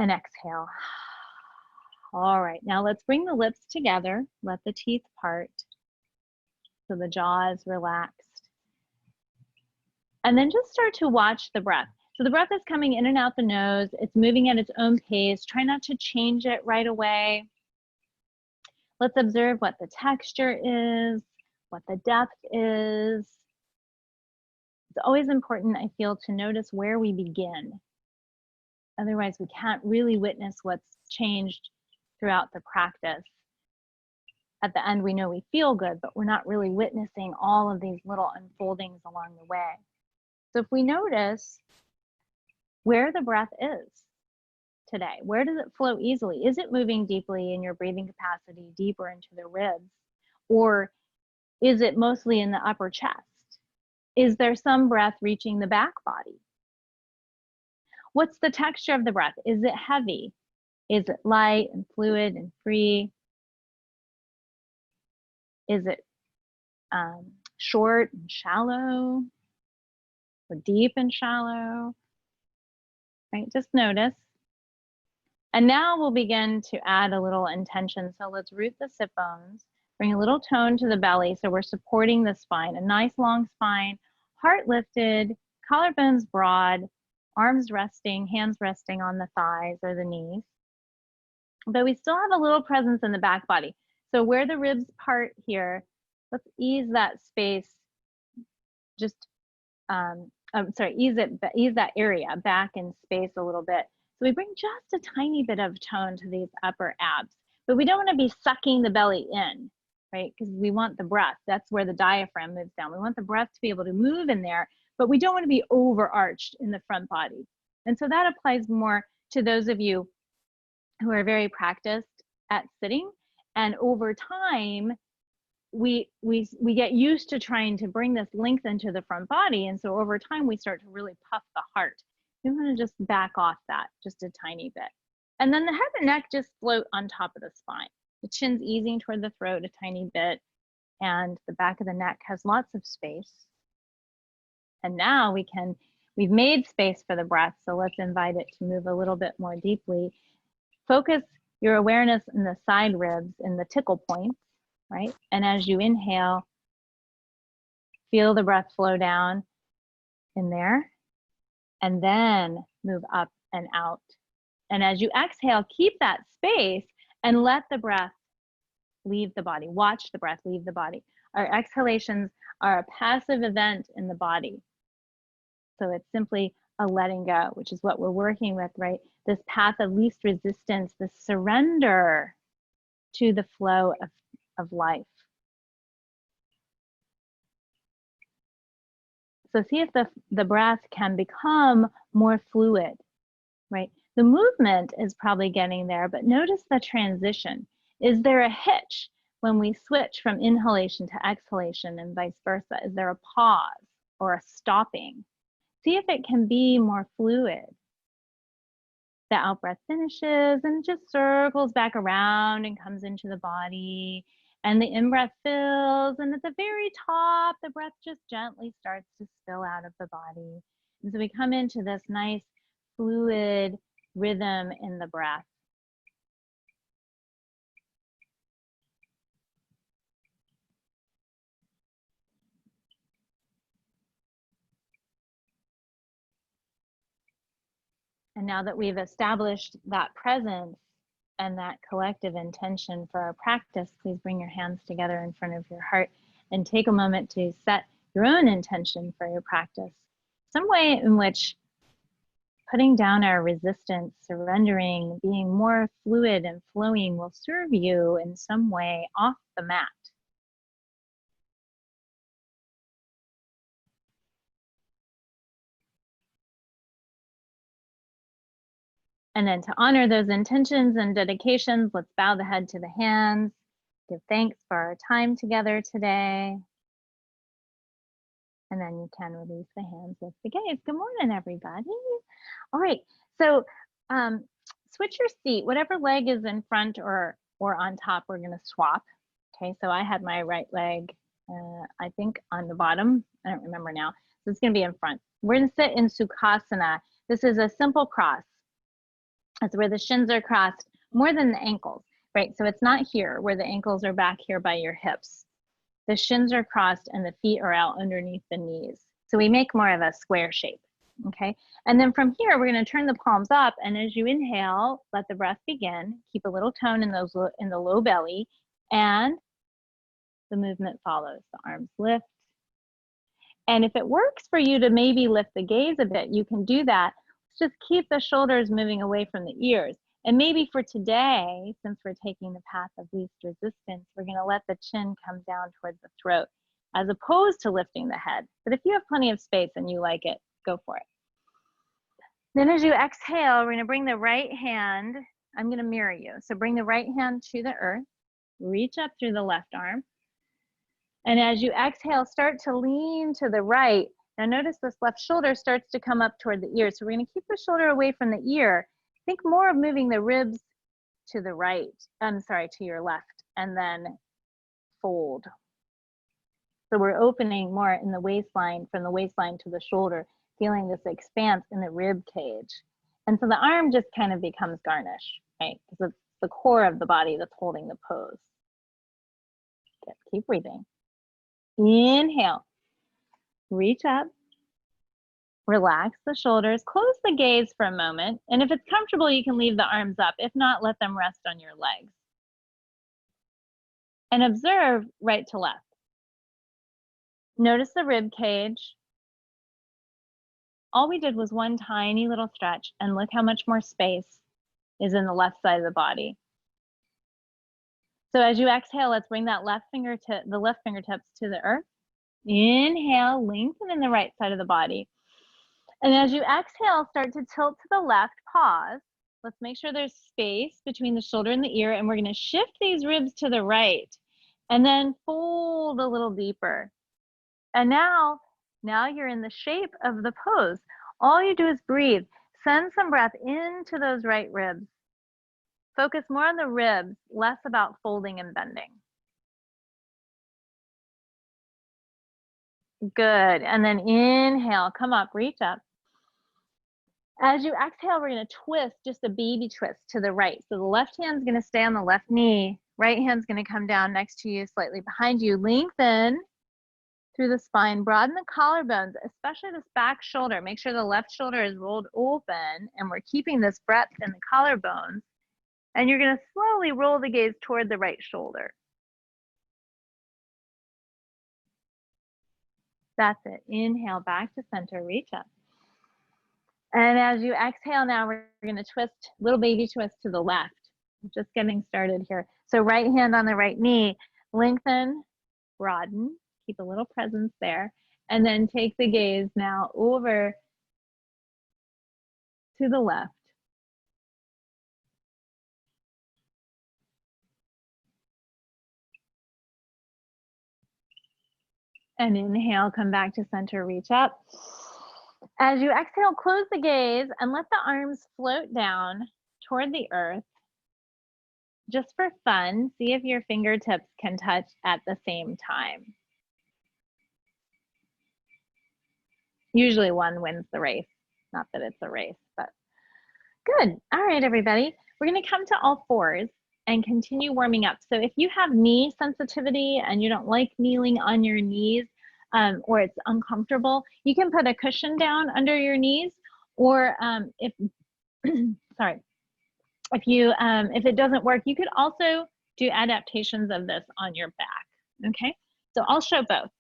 and exhale. All right, now let's bring the lips together. Let the teeth part so the jaw is relaxed. And then just start to watch the breath. So the breath is coming in and out the nose. It's moving at its own pace. Try not to change it right away. Let's observe what the texture is, what the depth is. It's always important, I feel, to notice where we begin. Otherwise, we can't really witness what's changed throughout the practice. At the end, we know we feel good, but we're not really witnessing all of these little unfoldings along the way. So if we notice where the breath is today, where does it flow easily? Is it moving deeply in your breathing capacity, deeper into the ribs? Or is it mostly in the upper chest? Is there some breath reaching the back body? What's the texture of the breath? Is it heavy? Is it light and fluid and free? Is it short and shallow or deep and shallow? Right, just notice. And now we'll begin to add a little intention. So let's root the sit bones, bring a little tone to the belly so we're supporting the spine, a nice long spine, heart lifted, collarbones broad, arms resting, hands resting on the thighs or the knees. But we still have a little presence in the back body. So where the ribs part here, let's ease that space, just, ease that area back in space a little bit. So we bring just a tiny bit of tone to these upper abs, but we don't want to be sucking the belly in, right? Because we want the breath. That's where the diaphragm moves down. We want the breath to be able to move in there, but we don't want to be overarched in the front body. And so that applies more to those of you who are very practiced at sitting. And over time, we get used to trying to bring this length into the front body. And so over time, we start to really puff the heart. You want to just back off that just a tiny bit. And then the head and neck just float on top of the spine. The chin's easing toward the throat a tiny bit, and the back of the neck has lots of space. And now we've made space for the breath, so let's invite it to move a little bit more deeply. Focus your awareness in the side ribs, in the tickle points, right? And as you inhale, feel the breath flow down in there, and then move up and out. And as you exhale, keep that space and let the breath leave the body. Watch the breath leave the body. Our exhalations are a passive event in the body. So it's simply a letting go, which is what we're working with, right? This path of least resistance, this surrender to the flow of life. So see if the breath can become more fluid, right? The movement is probably getting there, but notice the transition. Is there a hitch when we switch from inhalation to exhalation and vice versa? Is there a pause or a stopping? See if it can be more fluid. The out breath finishes and just circles back around and comes into the body. And the in-breath fills, and at the very top, the breath just gently starts to spill out of the body. And so we come into this nice fluid rhythm in the breath. And now that we've established that presence and that collective intention for our practice, please bring your hands together in front of your heart and take a moment to set your own intention for your practice. Some way in which putting down our resistance, surrendering, being more fluid and flowing will serve you in some way off the mat. And then to honor those intentions and dedications, let's bow the head to the hands. Give thanks for our time together today. And then you can release the hands with the gaze. Good morning, everybody. All right, so switch your seat. Whatever leg is in front or on top, we're gonna swap. Okay, so I had my right leg, I think on the bottom. I don't remember now. So it's gonna be in front. We're gonna sit in Sukhasana. This is a simple cross. That's where the shins are crossed more than the ankles, right? So it's not here where the ankles are back here by your hips. The shins are crossed and the feet are out underneath the knees. So we make more of a square shape, okay? And then from here, we're gonna turn the palms up, and as you inhale, let the breath begin. Keep a little tone in the low belly, and the movement follows. The arms lift. And if it works for you to maybe lift the gaze a bit, you can do that. Just keep the shoulders moving away from the ears. And maybe for today, since we're taking the path of least resistance, we're gonna let the chin come down towards the throat as opposed to lifting the head. But if you have plenty of space and you like it, go for it. Then as you exhale, we're gonna bring the right hand, I'm gonna mirror you. So bring the right hand to the earth, reach up through the left arm. And as you exhale, start to lean to the right. Now notice this left shoulder starts to come up toward the ear. So we're gonna keep the shoulder away from the ear. Think more of moving the ribs to the right, to your left, and then fold. So we're opening more in the waistline, from the waistline to the shoulder, feeling this expanse in the rib cage. And so the arm just kind of becomes garnish, right? Because it's the core of the body that's holding the pose. Good. Keep breathing. Inhale, reach up, relax the shoulders, close the gaze for a moment. And if it's comfortable, you can leave the arms up. If not, let them rest on your legs. And observe right to left. Notice the rib cage. All we did was one tiny little stretch, and look how much more space is in the left side of the body. So as you exhale, let's bring that left fingertips to the earth. Inhale, lengthen in the right side of the body. And as you exhale, start to tilt to the left, pause. Let's make sure there's space between the shoulder and the ear, and we're gonna shift these ribs to the right, and then fold a little deeper. And now you're in the shape of the pose. All you do is breathe. Send some breath into those right ribs. Focus more on the ribs, less about folding and bending. Good. And then inhale, come up, reach up. As you exhale, we're going to twist, just a baby twist to the right. So the left hand's going to stay on the left knee. Right hand's going to come down next to you, slightly behind you. Lengthen through the spine. Broaden the collarbones, especially this back shoulder. Make sure the left shoulder is rolled open, and we're keeping this breadth in the collarbones. And you're going to slowly roll the gaze toward the right shoulder. That's it. Inhale, back to center, reach up. And as you exhale now, we're going to twist, little baby twist to the left. Just getting started here. So right hand on the right knee, lengthen, broaden, keep a little presence there. And then take the gaze now over to the left. And inhale, come back to center, reach up. As you exhale, close the gaze and let the arms float down toward the earth. Just for fun, see if your fingertips can touch at the same time. Usually one wins the race. Not that it's a race, but good. All right, everybody. We're going to come to all fours and continue warming up. So if you have knee sensitivity and you don't like kneeling on your knees, or it's uncomfortable, you can put a cushion down under your knees, or if it doesn't work, you could also do adaptations of this on your back. Okay, so I'll show both.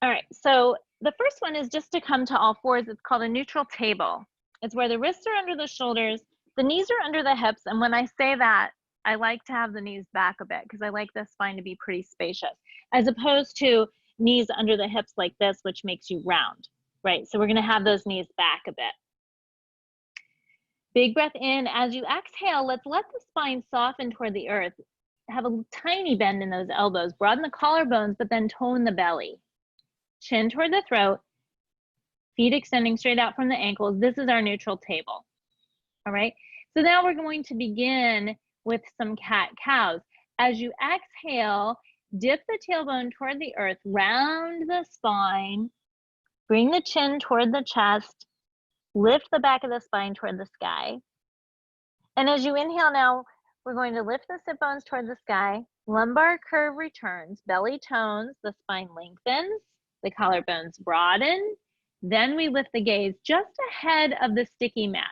All right, so the first one is just to come to all fours. It's called a neutral table. It's where the wrists are under the shoulders, the knees are under the hips, and when I say that, I like to have the knees back a bit because I like the spine to be pretty spacious, as opposed to knees under the hips like this, which makes you round, right? So we're gonna have those knees back a bit. Big breath in. As you exhale, let's let the spine soften toward the earth. Have a tiny bend in those elbows, broaden the collarbones, but then tone the belly. Chin toward the throat, feet extending straight out from the ankles. This is our neutral table, all right? So now we're going to begin with some cat-cows. As you exhale, dip the tailbone toward the earth, round the spine, bring the chin toward the chest, Lift the back of the spine toward the sky. And as you inhale now, we're going to lift the sit bones toward the sky. Lumbar curve returns, belly tones, the spine lengthens, the collarbones broaden. Then we lift the gaze just ahead of the sticky mat.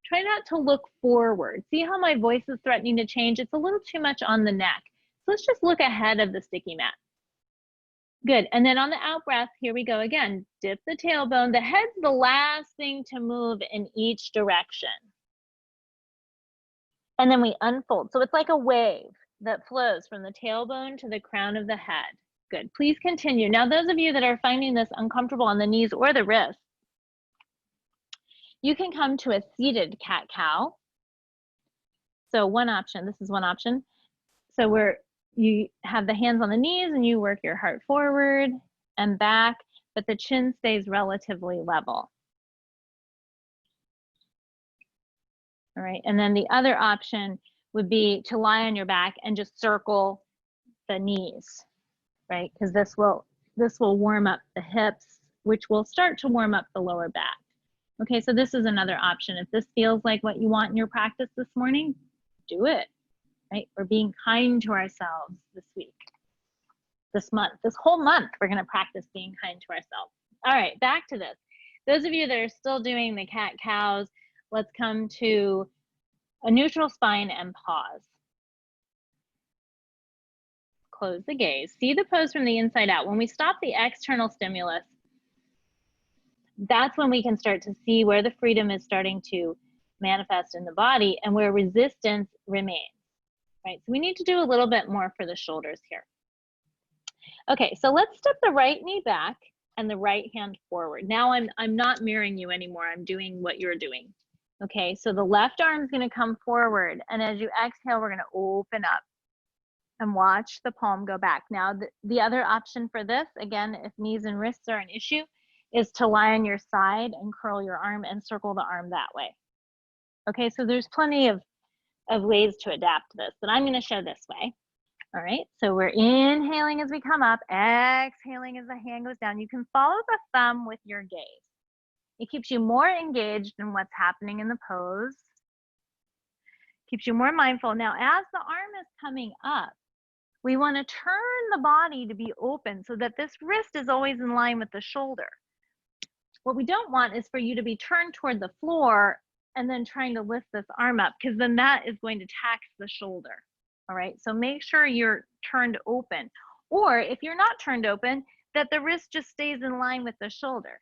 Try not to look forward. See how my voice is threatening to change? It's a little too much on the neck. So let's just look ahead of the sticky mat. Good, and then on the out breath, here we go again. Dip the tailbone. The head's the last thing to move in each direction. And then we unfold. So it's like a wave that flows from the tailbone to the crown of the head. Good, please continue. Now, those of you that are finding this uncomfortable on the knees or the wrists, you can come to a seated cat-cow. So one option, this is one option. So you have the hands on the knees and you work your heart forward and back, but the chin stays relatively level. All right, and then the other option would be to lie on your back and just circle the knees, right? Because this will warm up the hips, which will start to warm up the lower back. Okay, so this is another option. If this feels like what you want in your practice this morning, do it, right? We're being kind to ourselves this week, this month, this whole month, we're gonna practice being kind to ourselves. All right, back to this. Those of you that are still doing the cat-cows, let's come to a neutral spine and pause. Close the gaze. See the pose from the inside out. When we stop the external stimulus, that's when we can start to see where the freedom is starting to manifest in the body and where resistance remains, right? So we need to do a little bit more for the shoulders here. Okay, so let's step the right knee back and the right hand forward. Now I'm not mirroring you anymore. I'm doing what you're doing. Okay, so the left arm is going to come forward, and as you exhale, we're going to open up and watch the palm go back. Now, the other option for this, again, if knees and wrists are an issue, is to lie on your side and curl your arm and circle the arm that way. Okay, so there's plenty of ways to adapt this, but I'm going to show this way. All right, so we're inhaling as we come up, exhaling as the hand goes down. You can follow the thumb with your gaze. It keeps you more engaged in what's happening in the pose, keeps you more mindful. Now, as the arm is coming up, we want to turn the body to be open so that this wrist is always in line with the shoulder. What we don't want is for you to be turned toward the floor and then trying to lift this arm up, because then that is going to tax the shoulder. All right, so make sure you're turned open. Or if you're not turned open, that the wrist just stays in line with the shoulder.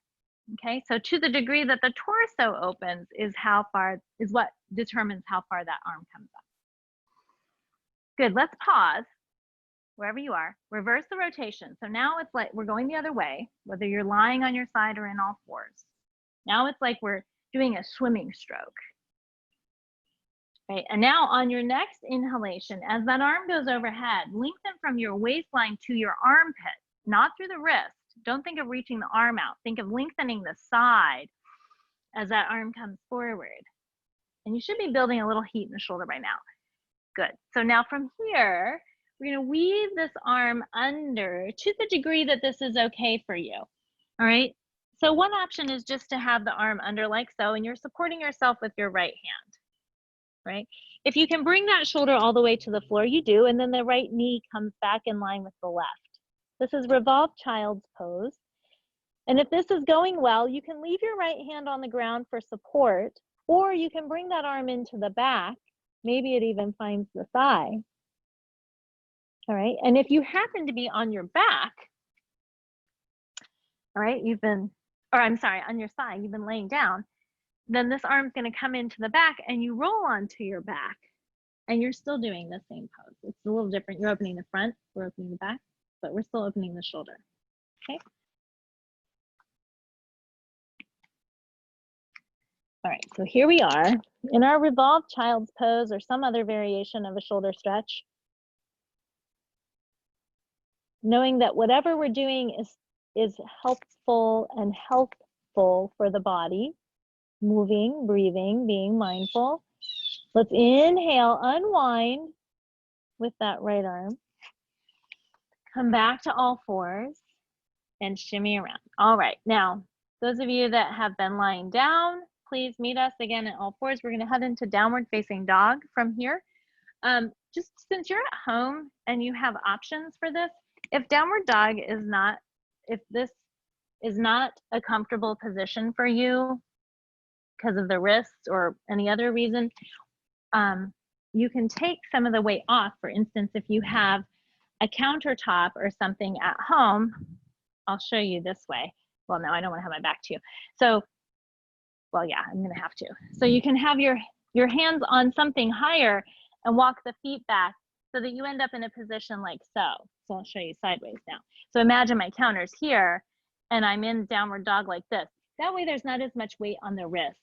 Okay, so to the degree that the torso opens is what determines how far that arm comes up. Good, let's pause wherever you are. Reverse the rotation. So now it's like we're going the other way, whether you're lying on your side or in all fours. Now it's like we're doing a swimming stroke. Okay, and now on your next inhalation, as that arm goes overhead, lengthen from your waistline to your armpit, not through the wrist. Don't think of reaching the arm out. Think of lengthening the side as that arm comes forward. And you should be building a little heat in the shoulder by now. Good. So now from here, we're going to weave this arm under to the degree that this is okay for you. All right. So one option is just to have the arm under like so, and you're supporting yourself with your right hand. Right? If you can bring that shoulder all the way to the floor, you do, and then the right knee comes back in line with the left. This is revolved child's pose. And if this is going well, you can leave your right hand on the ground for support, or you can bring that arm into the back. Maybe it even finds the thigh. All right, and if you happen to be on your back, all right, on your side, you've been laying down, then this arm's going to come into the back and you roll onto your back and you're still doing the same pose. It's a little different. You're opening the front, we're opening the back, but we're still opening the shoulder. Okay. All right, so here we are in our revolved child's pose or some other variation of a shoulder stretch. Knowing that whatever we're doing is helpful and healthful for the body. Moving, breathing, being mindful. Let's inhale, unwind with that right arm. Come back to all fours and shimmy around. All right, now, those of you that have been lying down, please meet us again at all fours. We're going to head into downward facing dog from here. Just since you're at home and you have options for this, if downward dog is not, if this is not a comfortable position for you because of the wrists or any other reason, you can take some of the weight off. For instance, if you have a countertop or something at home, I'll show you this way. Well, no, I don't want to have my back to you. So, well, yeah, I'm going to have to. So you can have your hands on something higher and walk the feet back so that you end up in a position like so. So I'll show you sideways now. So imagine my counter's here and I'm in downward dog like this. That way there's not as much weight on the wrist.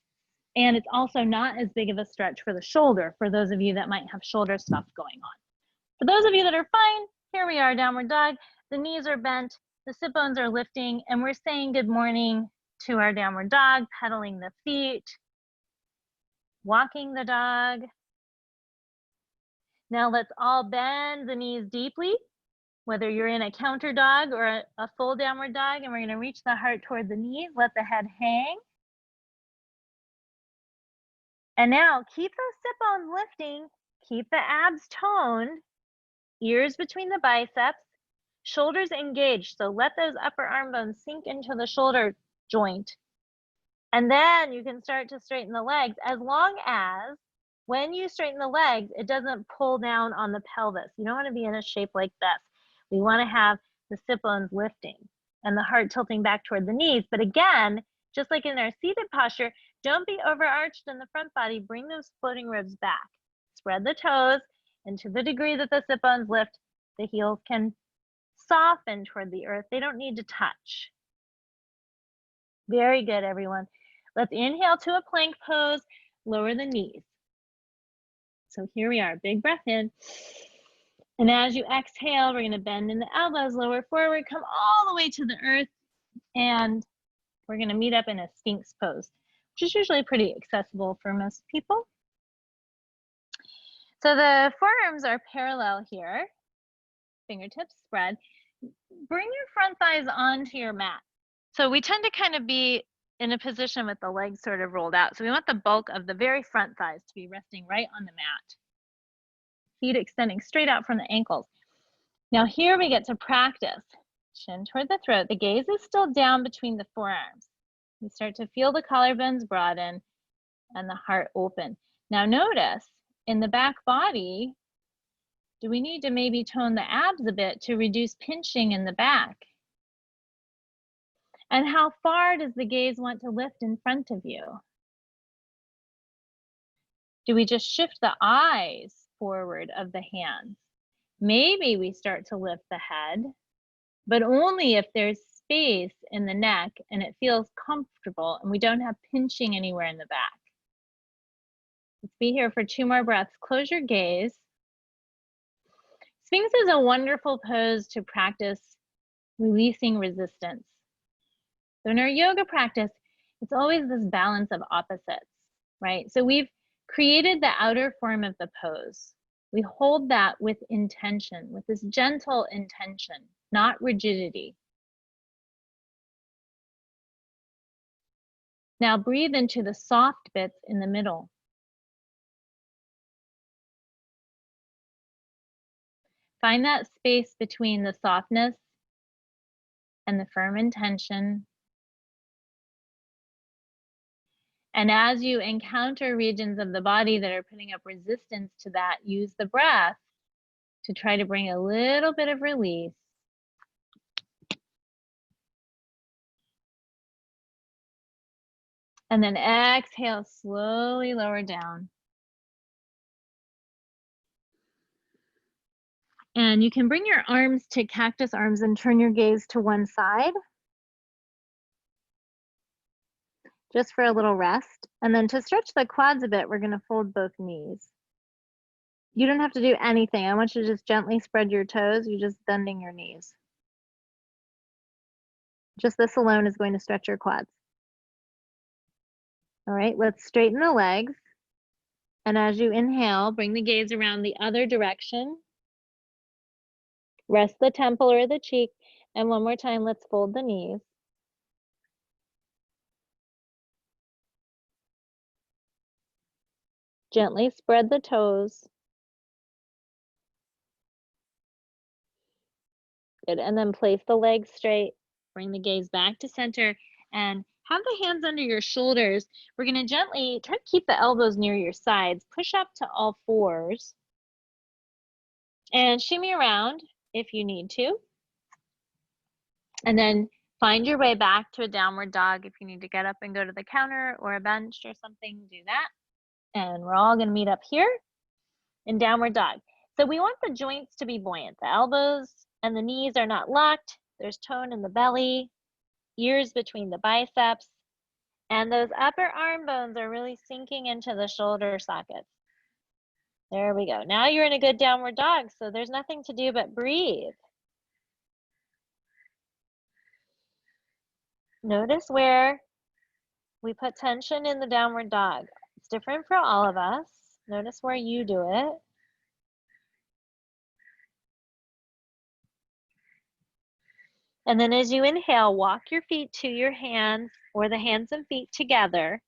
And it's also not as big of a stretch for the shoulder for those of you that might have shoulder stuff going on. For those of you that are fine, here we are, downward dog. The knees are bent, the sit bones are lifting, and we're saying good morning to our downward dog, pedaling the feet, walking the dog. Now let's all bend the knees deeply, whether you're in a counter dog or a full downward dog, and we're going to reach the heart toward the knees, let the head hang. And now keep those sit bones lifting, keep the abs toned, ears between the biceps, shoulders engaged. So let those upper arm bones sink into the shoulder joint. And then you can start to straighten the legs, as long as when you straighten the legs, it doesn't pull down on the pelvis. You don't want to be in a shape like this. We want to have the sit bones lifting and the heart tilting back toward the knees. But again, just like in our seated posture, don't be overarched in the front body. Bring those floating ribs back. Spread the toes, and to the degree that the sit bones lift, the heels can soften toward the earth. They don't need to touch. Very good, everyone. Let's inhale to a plank pose, lower the knees. So here we are, big breath in. And as you exhale, we're going to bend in the elbows, lower forward, come all the way to the earth, and we're going to meet up in a Sphinx pose, which is usually pretty accessible for most people. So the forearms are parallel here, fingertips spread. Bring your front thighs onto your mat. So we tend to kind of be in a position with the legs sort of rolled out. So we want the bulk of the very front thighs to be resting right on the mat. Feet extending straight out from the ankles. Now here we get to practice. Chin toward the throat. The gaze is still down between the forearms. We start to feel the collarbones broaden and the heart open. Now notice in the back body, do we need to maybe tone the abs a bit to reduce pinching in the back? And how far does the gaze want to lift in front of you? Do we just shift the eyes forward of the hands? Maybe we start to lift the head, but only if there's space in the neck and it feels comfortable and we don't have pinching anywhere in the back. Let's be here for 2 more breaths. Close your gaze. Sphinx is a wonderful pose to practice releasing resistance. So in our yoga practice, it's always this balance of opposites, right? So we've created the outer form of the pose. We hold that with intention, with this gentle intention, not rigidity. Now breathe into the soft bits in the middle. Find that space between the softness and the firm intention. And as you encounter regions of the body that are putting up resistance to that, use the breath to try to bring a little bit of release. And then exhale, slowly lower down. And you can bring your arms to cactus arms and turn your gaze to one side. Just for a little rest. And then to stretch the quads a bit, we're going to fold both knees. You don't have to do anything. I want you to just gently spread your toes. You're just bending your knees. Just this alone is going to stretch your quads. All right, let's straighten the legs. And as you inhale, bring the gaze around the other direction. Rest the temple or the cheek. And one more time, let's fold the knees. Gently spread the toes. Good, and then place the legs straight. Bring the gaze back to center and have the hands under your shoulders. We're gonna gently try to keep the elbows near your sides. Push up to all fours and shimmy around if you need to. And then find your way back to a downward dog. If you need to get up and go to the counter or a bench or something, do that. And we're all gonna meet up here in downward dog. So we want the joints to be buoyant. The elbows and the knees are not locked. There's tone in the belly, ears between the biceps, and those upper arm bones are really sinking into the shoulder sockets. There we go. Now you're in a good downward dog, so there's nothing to do but breathe. Notice where we put tension in the downward dog. It's different for all of us. Notice where you do it. And then as you inhale, walk your feet to your hands or the hands and feet together.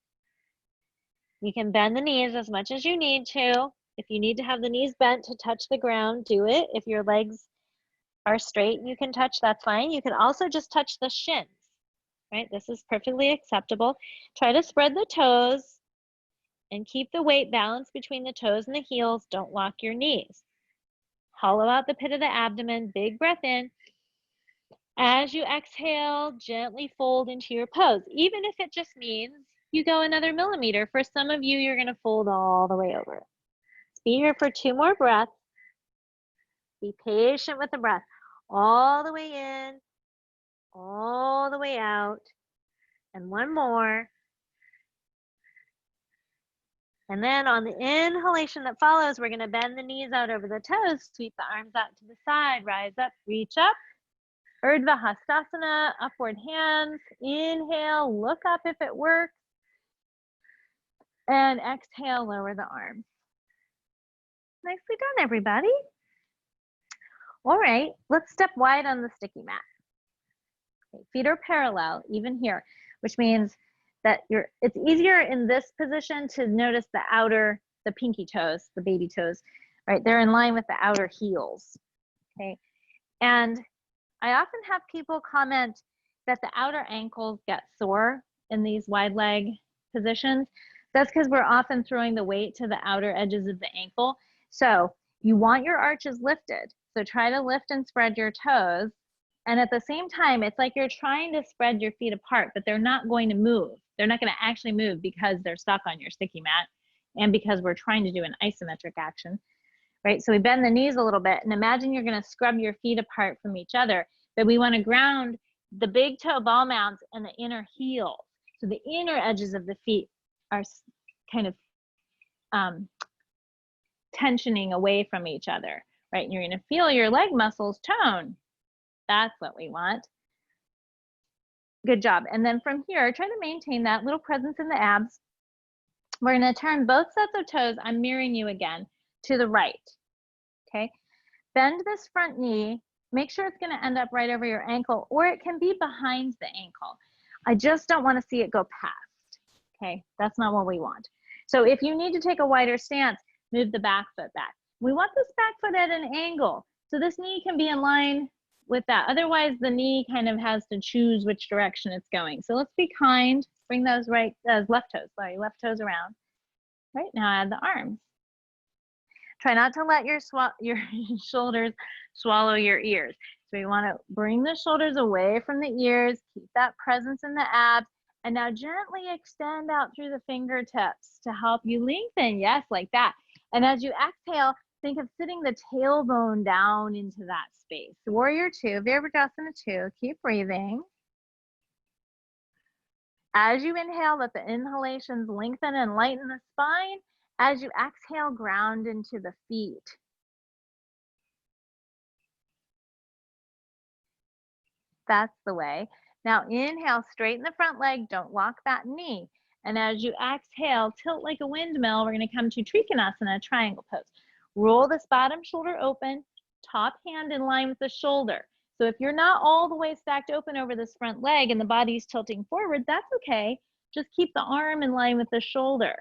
You can bend the knees as much as you need to. If you need to have the knees bent to touch the ground, do it. If your legs are straight, you can touch, that's fine. You can also just touch the shins, right? This is perfectly acceptable. Try to spread the toes and keep the weight balanced between the toes and the heels. Don't lock your knees. Hollow out the pit of the abdomen, big breath in. As you exhale, gently fold into your pose, even if it just means you go another millimeter. For some of you, you're gonna fold all the way over. Let's be here for 2 more breaths. Be patient with the breath. All the way in, all the way out, and 1 more. And then on the inhalation that follows, we're gonna bend the knees out over the toes, sweep the arms out to the side, rise up, reach up. Urdhva Hastasana, upward hands. Inhale, look up if it works. And exhale, lower the arms. Nicely done, everybody. All right, let's step wide on the sticky mat. Okay, feet are parallel, even here, which means that it's easier in this position to notice the outer, the pinky toes, the baby toes, right? They're in line with the outer heels, okay? And I often have people comment that the outer ankles get sore in these wide leg positions. That's because we're often throwing the weight to the outer edges of the ankle. So you want your arches lifted. So try to lift and spread your toes. And at the same time, it's like you're trying to spread your feet apart, but they're not going to move. They're not going to actually move because they're stuck on your sticky mat and because we're trying to do an isometric action, right? So we bend the knees a little bit and imagine you're going to scrub your feet apart from each other, but we want to ground the big toe ball mounts and the inner heel. So the inner edges of the feet are kind of tensioning away from each other, right? And you're going to feel your leg muscles tone. That's what we want. Good job. And then from here, try to maintain that little presence in the abs. We're going to turn both sets of toes, I'm mirroring you again, to the right, okay? Bend this front knee. Make sure it's going to end up right over your ankle, or it can be behind the ankle. I just don't want to see it go past, okay? That's not what we want. So if you need to take a wider stance, move the back foot back. We want this back foot at an angle, so this knee can be in line with that. Otherwise, the knee kind of has to choose which direction it's going. So let's be kind. Bring those left toes around. Right, now add the arms. Try not to let your shoulders swallow your ears. So you want to bring the shoulders away from the ears, keep that presence in the abs, and now gently extend out through the fingertips to help you lengthen. Yes, like that. And as you exhale, think of sitting the tailbone down into that space. Warrior 2, Virabhadrasana 2, keep breathing. As you inhale, let the inhalations lengthen and lighten the spine. As you exhale, ground into the feet. That's the way. Now inhale, straighten the front leg, don't lock that knee. And as you exhale, tilt like a windmill. We're going to come to Trikonasana, triangle pose. Roll this bottom shoulder open, top hand in line with the shoulder. So if you're not all the way stacked open over this front leg and the body's tilting forward, that's okay. Just keep the arm in line with the shoulder.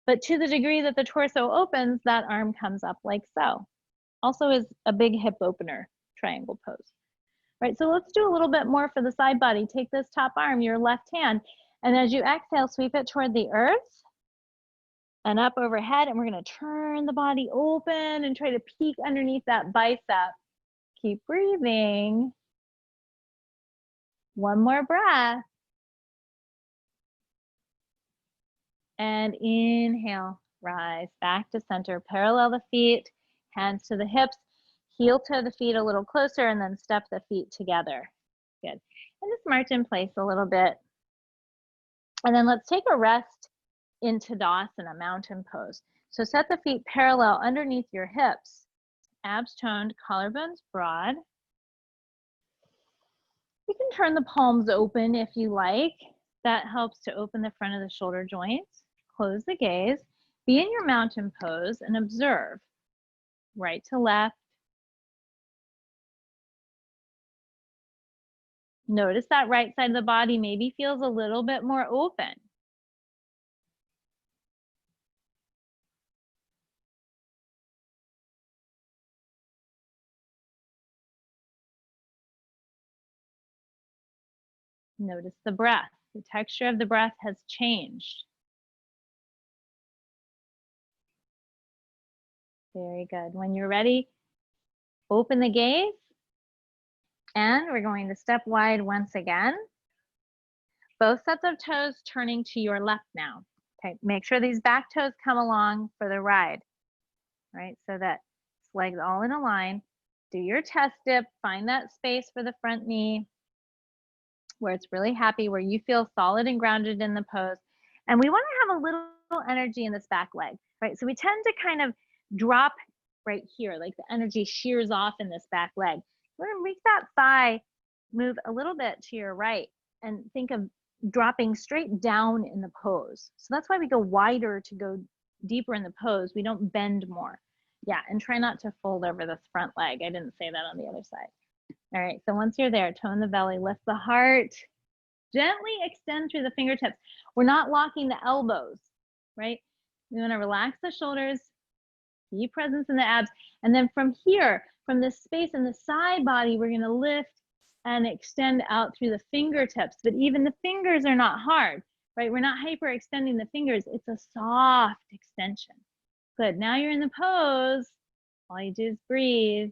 But to the degree that the torso opens, that arm comes up like so. Also is a big hip opener, triangle pose. Right, so let's do a little bit more for the side body. Take this top arm, your left hand, and as you exhale, sweep it toward the earth and up overhead, and we're gonna turn the body open and try to peek underneath that bicep. Keep breathing. One more breath. And inhale, rise back to center, parallel the feet, hands to the hips, heel toe the feet a little closer, and then step the feet together. Good. And just march in place a little bit. And then let's take a rest in Tadasana, mountain pose. So set the feet parallel underneath your hips, abs toned, collarbones broad. You can turn the palms open if you like. That helps to open the front of the shoulder joints. Close the gaze. Be in your mountain pose and observe. Right to left. Notice that right side of the body maybe feels a little bit more open. Notice the breath. The texture of the breath has changed. Very good. When you're ready, open the gaze. And we're going to step wide once again. Both sets of toes turning to your left now. Okay, make sure these back toes come along for the ride, right? So that legs all in a line. Do your chest dip, find that space for the front knee where it's really happy, where you feel solid and grounded in the pose. And we want to have a little energy in this back leg, right? So we tend to kind of drop right here, like the energy shears off in this back leg. We're going to make that thigh move a little bit to your right and think of dropping straight down in the pose. So that's why we go wider to go deeper in the pose. We don't bend more. Yeah, and try not to fold over this front leg. I didn't say that on the other side. All right, so once you're there, tone the belly, lift the heart, gently extend through the fingertips. We're not locking the elbows, right? We want to relax the shoulders, keep presence in the abs, and then from here, from this space in the side body, we're going to lift and extend out through the fingertips. But even the fingers are not hard, right? We're not hyperextending the fingers. It's a soft extension. Good. Now you're in the pose. All you do is breathe.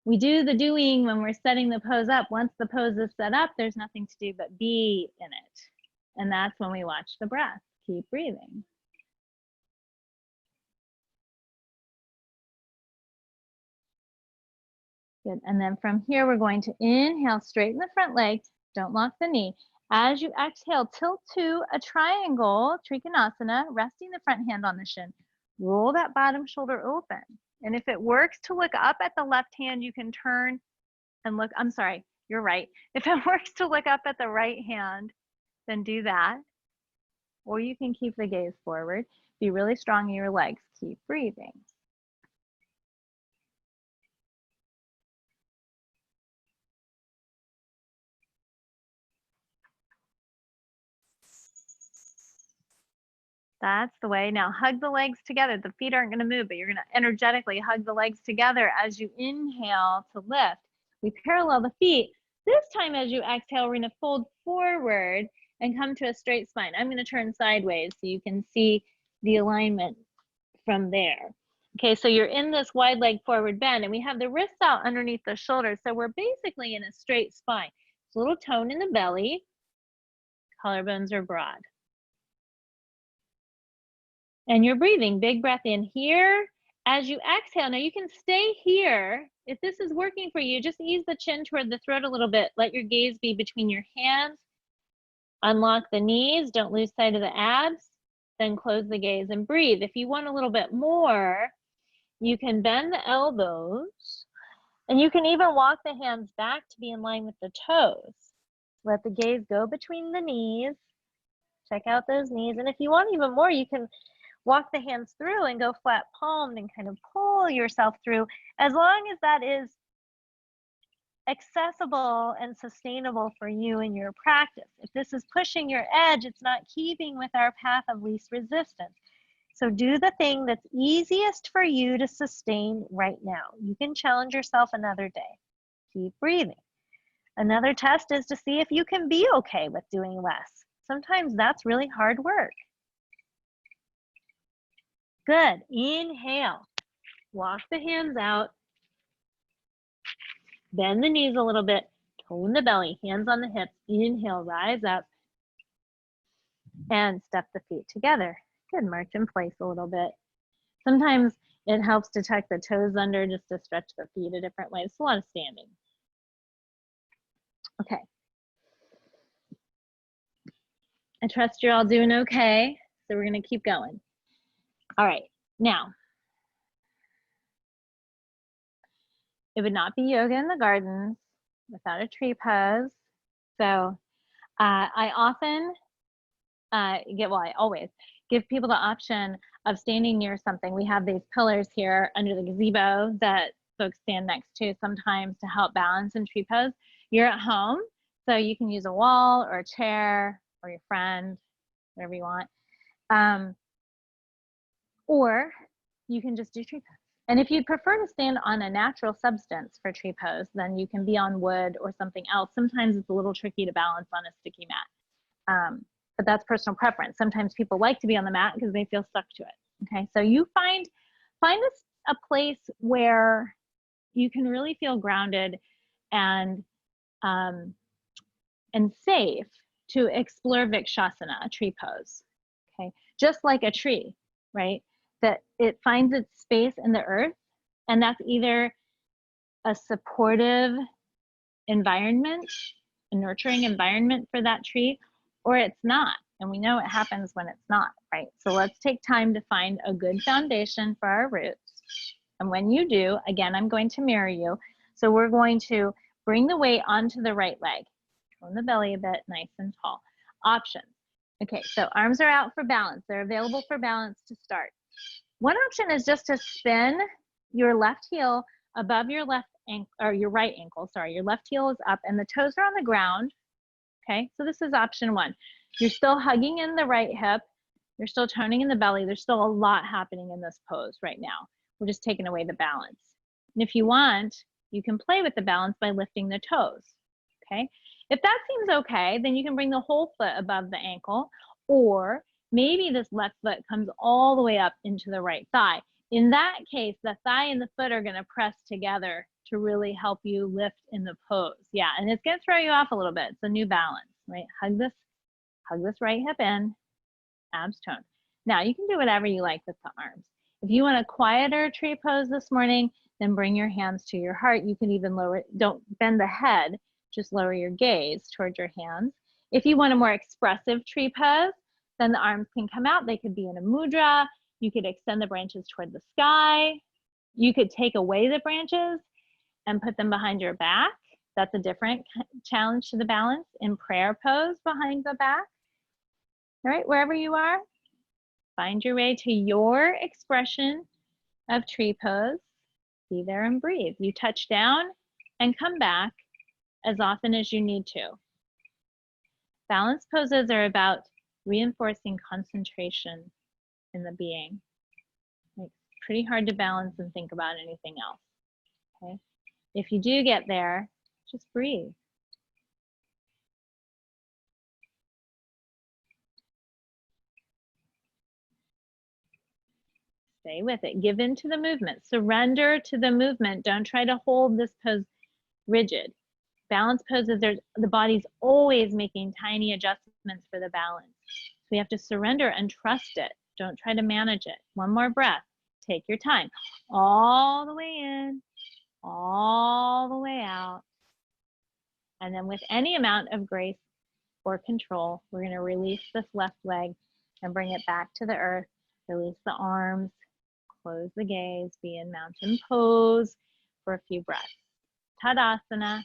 We do the doing when we're setting the pose up. Once the pose is set up, there's nothing to do but be in it. And that's when we watch the breath. Keep breathing. Good. And then from here, we're going to inhale, straighten the front leg. Don't lock the knee. As you exhale, tilt to a triangle, Trikonasana, resting the front hand on the shin. Roll that bottom shoulder open. And if it works to look up at the left hand, you can turn and look, I'm sorry, you're right. If it works to look up at the right hand, then do that. Or you can keep the gaze forward. Be really strong in your legs. Keep breathing. That's the way. Now hug the legs together. The feet aren't going to move, but you're going to energetically hug the legs together as you inhale to lift. We parallel the feet. This time as you exhale, we're going to fold forward and come to a straight spine. I'm going to turn sideways so you can see the alignment from there. Okay, so you're in this wide leg forward bend, and we have the wrists out underneath the shoulders. So we're basically in a straight spine. It's a little tone in the belly. Collarbones are broad. And you're breathing, big breath in here. As you exhale, now you can stay here. If this is working for you, just ease the chin toward the throat a little bit. Let your gaze be between your hands. Unlock the knees, don't lose sight of the abs. Then close the gaze and breathe. If you want a little bit more, you can bend the elbows. And you can even walk the hands back to be in line with the toes. Let the gaze go between the knees. Check out those knees. And if you want even more, you can walk the hands through and go flat palmed and kind of pull yourself through, as long as that is accessible and sustainable for you in your practice. If this is pushing your edge, it's not keeping with our path of least resistance. So do the thing that's easiest for you to sustain right now. You can challenge yourself another day. Keep breathing. Another test is to see if you can be okay with doing less. Sometimes that's really hard work. Good. Inhale. Walk the hands out. Bend the knees a little bit. Tone the belly. Hands on the hips. Inhale. Rise up. And step the feet together. Good. March in place a little bit. Sometimes it helps to tuck the toes under just to stretch the feet a different way. It's a lot of standing. Okay. I trust you're all doing okay. So we're going to keep going. All right. Now, it would not be yoga in the gardens without a tree pose. So I often I always give people the option of standing near something. We have these pillars here under the gazebo that folks stand next to sometimes to help balance in tree pose. You're at home, so you can use a wall or a chair or your friend, whatever you want. Or you can just do tree pose. And if you'd prefer to stand on a natural substance for tree pose, then you can be on wood or something else. Sometimes it's a little tricky to balance on a sticky mat. But that's personal preference. Sometimes people like to be on the mat because they feel stuck to it. Okay, so you find a place where you can really feel grounded and safe to explore Vikshasana, a tree pose. Okay, just like a tree, right? That it finds its space in the earth, and that's either a supportive environment, a nurturing environment for that tree, or it's not. And we know it happens when it's not, right? So let's take time to find a good foundation for our roots. And when you do, again, I'm going to mirror you. So we're going to bring the weight onto the right leg. Tone the belly a bit, nice and tall. Options. Okay, so arms are out for balance. They're available for balance to start. One option is just to spin your left heel above your left ankle, or your right ankle, sorry. Your left heel is up and the toes are on the ground. Okay, so this is option one. You're still hugging in the right hip. You're still toning in the belly. There's still a lot happening in this pose right now. We're just taking away the balance. And if you want, you can play with the balance by lifting the toes. Okay, if that seems okay, then you can bring the whole foot above the ankle, or maybe this left foot comes all the way up into the right thigh. In that case, the thigh and the foot are going to press together to really help you lift in the pose. Yeah, and it's going to throw you off a little bit. It's a new balance, right? Hug this right hip in, abs tone. Now you can do whatever you like with the arms. If you want a quieter tree pose this morning, then bring your hands to your heart. You can even lower, don't bend the head, just lower your gaze towards your hands. If you want a more expressive tree pose, then the arms can come out. They could be in a mudra. You could extend the branches toward the sky. You could take away the branches and put them behind your back. That's a different challenge to the balance. In prayer pose, behind the back. All right, wherever you are, find your way to your expression of tree pose. Be there and breathe. You touch down and come back as often as you need to. Balance poses are about reinforcing concentration in the being. It's pretty hard to balance and think about anything else. Okay? If you do get there, just breathe. Stay with it. Give in to the movement. Surrender to the movement. Don't try to hold this pose rigid. Balance poses, the body's always making tiny adjustments for the balance. So we have to surrender and trust it. Don't try to manage it. One more breath. Take your time. All the way in, all the way out. And then with any amount of grace or control, we're going to release this left leg and bring it back to the earth. Release the arms, close the gaze, be in mountain pose for a few breaths. Tadasana.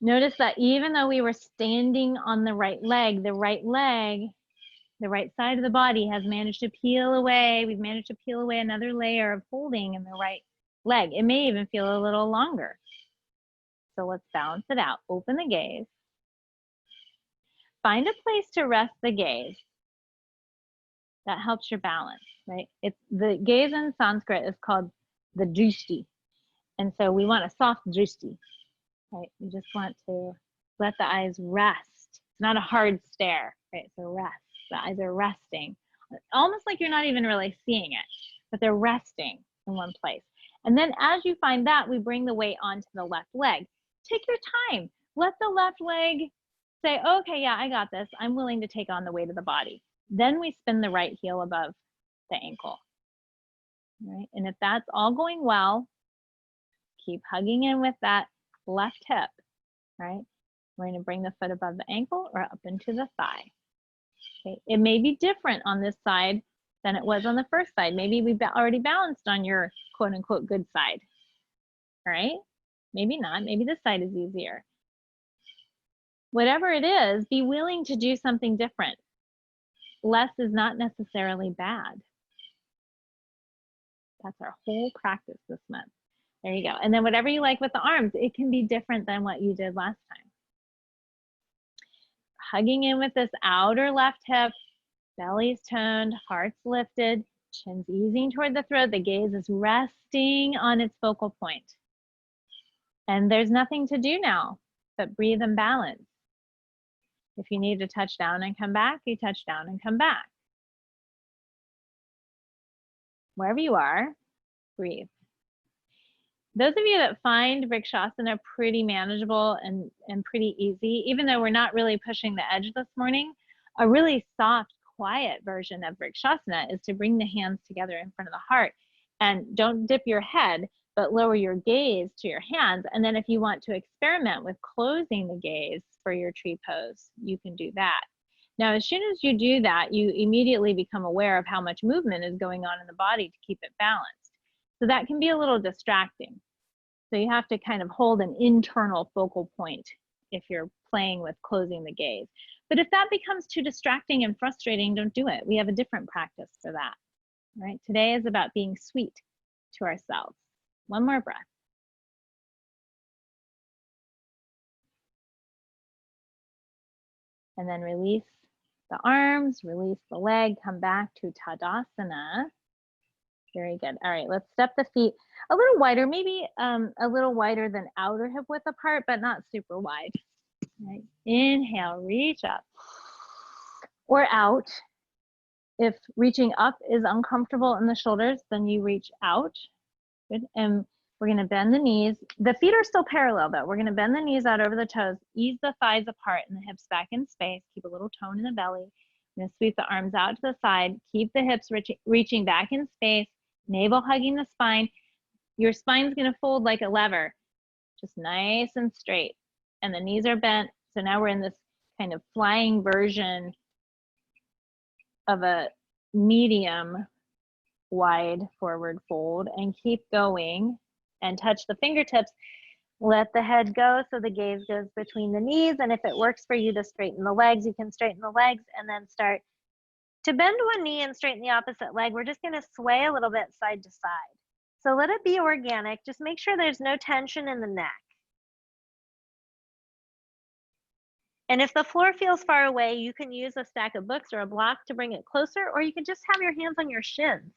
Notice that even though we were standing on the right leg, the right side of the body has managed to peel away. We've managed to peel away another layer of holding in the right leg. It may even feel a little longer. So let's balance it out. Open the gaze. Find a place to rest the gaze. That helps your balance, right? It's the gaze in Sanskrit is called the drishti. And so we want a soft drishti, right? We just want to let the eyes rest. It's not a hard stare, right? So rest. The eyes are resting. Almost like you're not even really seeing it, but they're resting in one place. And then as you find that, we bring the weight onto the left leg. Take your time. Let the left leg say, okay, yeah, I got this. I'm willing to take on the weight of the body. Then we spin the right heel above the ankle, right? And if that's all going well, keep hugging in with that left hip, right? We're going to bring the foot above the ankle or up into the thigh. Okay, it may be different on this side than it was on the first side. Maybe we've already balanced on your quote unquote good side, all right? Maybe not, maybe this side is easier. Whatever it is, be willing to do something different. Less is not necessarily bad. That's our whole practice this month. There you go. And then whatever you like with the arms, it can be different than what you did last time. Hugging in with this outer left hip, belly's toned, heart's lifted, chin's easing toward the throat, the gaze is resting on its focal point. And there's nothing to do now but breathe and balance. If you need to touch down and come back, you touch down and come back. Wherever you are, breathe. Those of you that find Vrikshasana pretty manageable and pretty easy, even though we're not really pushing the edge this morning, a really soft, quiet version of Vrikshasana is to bring the hands together in front of the heart. And don't dip your head, but lower your gaze to your hands. And then if you want to experiment with closing the gaze for your tree pose, you can do that. Now, as soon as you do that, you immediately become aware of how much movement is going on in the body to keep it balanced. So that can be a little distracting. So you have to kind of hold an internal focal point if you're playing with closing the gaze. But if that becomes too distracting and frustrating, don't do it. We have a different practice for that, right? Today is about being sweet to ourselves. One more breath. And then release the arms, release the leg, come back to Tadasana. Very good. All right, let's step the feet a little wider, maybe a little wider than outer hip width apart, but not super wide. Right. Inhale, reach up or out. If reaching up is uncomfortable in the shoulders, then you reach out. Good. And we're going to bend the knees. The feet are still parallel though. We're going to bend the knees out over the toes, ease the thighs apart and the hips back in space. Keep a little tone in the belly. I'm going to sweep the arms out to the side. Keep the hips reaching back in space. Navel hugging the spine. Your spine's going to fold like a lever, just nice and straight. And the knees are bent. So now we're in this kind of flying version of a medium wide forward fold, and keep going and touch the fingertips. Let the head go so the gaze goes between the knees. And if it works for you to straighten the legs, you can straighten the legs and then start to bend one knee and straighten the opposite leg. We're just going to sway a little bit side to side. So let it be organic. Just make sure there's no tension in the neck. And if the floor feels far away, you can use a stack of books or a block to bring it closer, or you can just have your hands on your shins.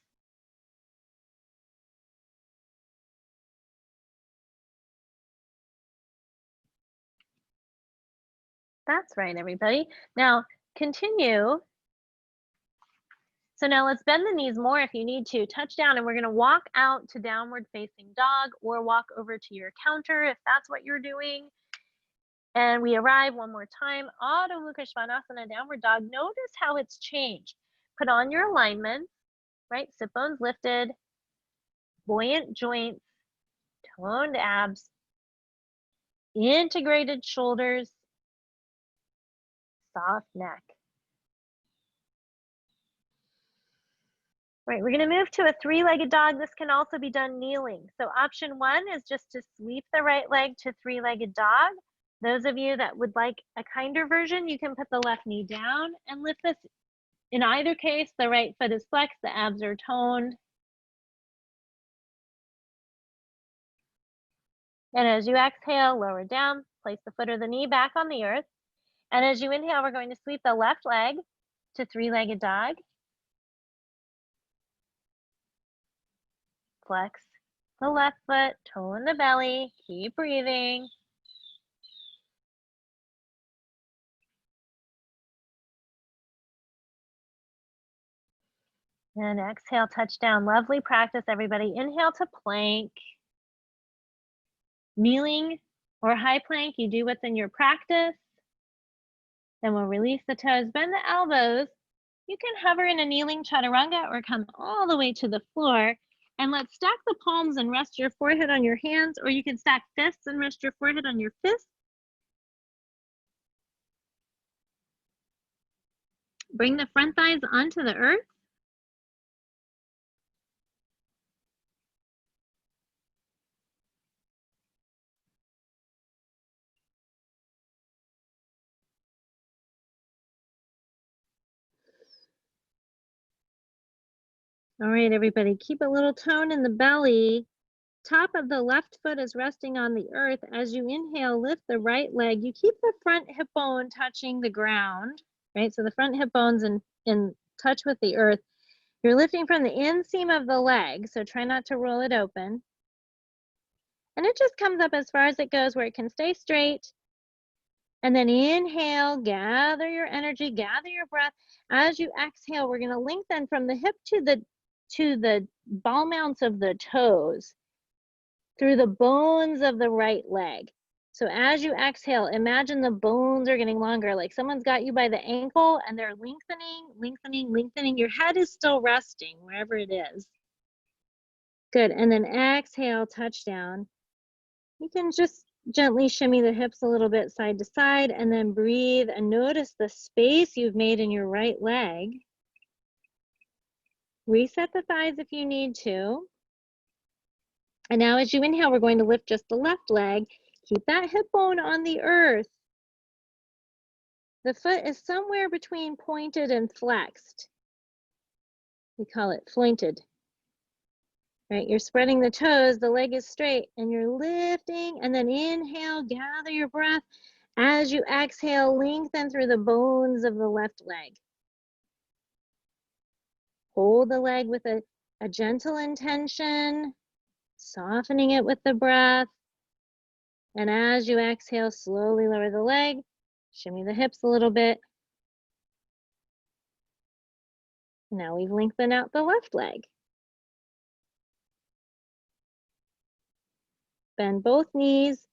That's right, everybody. Now continue. So now let's bend the knees more if you need to. Touch down, and we're going to walk out to downward facing dog, or walk over to your counter if that's what you're doing. And we arrive one more time. Adho Mukha Svanasana, downward dog. Notice how it's changed. Put on your alignment, right? Sit bones lifted, buoyant joints, toned abs, integrated shoulders, soft neck. Right, we're going to move to a three-legged dog. This can also be done kneeling. So option one is just to sweep the right leg to three-legged dog. Those of you that would like a kinder version, you can put the left knee down and lift this. In either case, the right foot is flexed, the abs are toned. And as you exhale, lower down, place the foot or the knee back on the earth. And as you inhale, we're going to sweep the left leg to three-legged dog. Flex the left foot, toe in the belly, keep breathing. And exhale, touch down. Lovely practice, everybody. Inhale to plank. Kneeling or high plank, you do what's in your practice. Then we'll release the toes, bend the elbows. You can hover in a kneeling chaturanga or come all the way to the floor. And let's stack the palms and rest your forehead on your hands, or you can stack fists and rest your forehead on your fists. Bring the front thighs onto the earth. All right, everybody, keep a little tone in the belly. Top of the left foot is resting on the earth. As you inhale, lift the right leg. You keep the front hip bone touching the ground, right? So the front hip bone's in touch with the earth. You're lifting from the inseam of the leg, so try not to roll it open. And it just comes up as far as it goes where it can stay straight. And then inhale, gather your energy, gather your breath. As you exhale, we're gonna lengthen from the hip to the ball mounts of the toes, through the bones of the right leg. So as you exhale, imagine the bones are getting longer, like someone's got you by the ankle and they're lengthening, lengthening, lengthening. Your head is still resting wherever it is. Good, and then exhale, touch down. You can just gently shimmy the hips a little bit side to side and then breathe and notice the space you've made in your right leg. Reset the thighs if you need to. And now as you inhale, we're going to lift just the left leg. Keep that hip bone on the earth. The foot is somewhere between pointed and flexed. We call it flointed. Right, you're spreading the toes, the leg is straight, and you're lifting, and then inhale, gather your breath. As you exhale, lengthen through the bones of the left leg. Hold the leg with a gentle intention, softening it with the breath. And as you exhale, slowly lower the leg, shimmy the hips a little bit. Now we've lengthened out the left leg. Bend both knees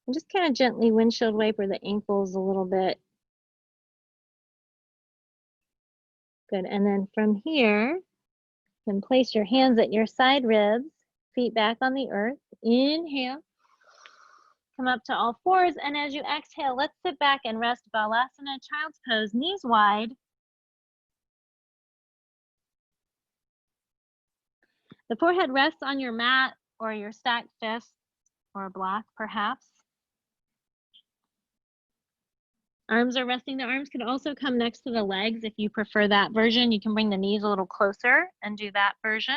and just kind of gently windshield wiper the ankles a little bit. Good, and then from here, you can place your hands at your side ribs, feet back on the earth. Inhale, come up to all fours, and as you exhale, let's sit back and rest Balasana, child's pose, knees wide. The forehead rests on your mat or your stacked fists or a block perhaps. Arms are resting. The arms could also come next to the legs if you prefer that version. You can bring the knees a little closer and do that version.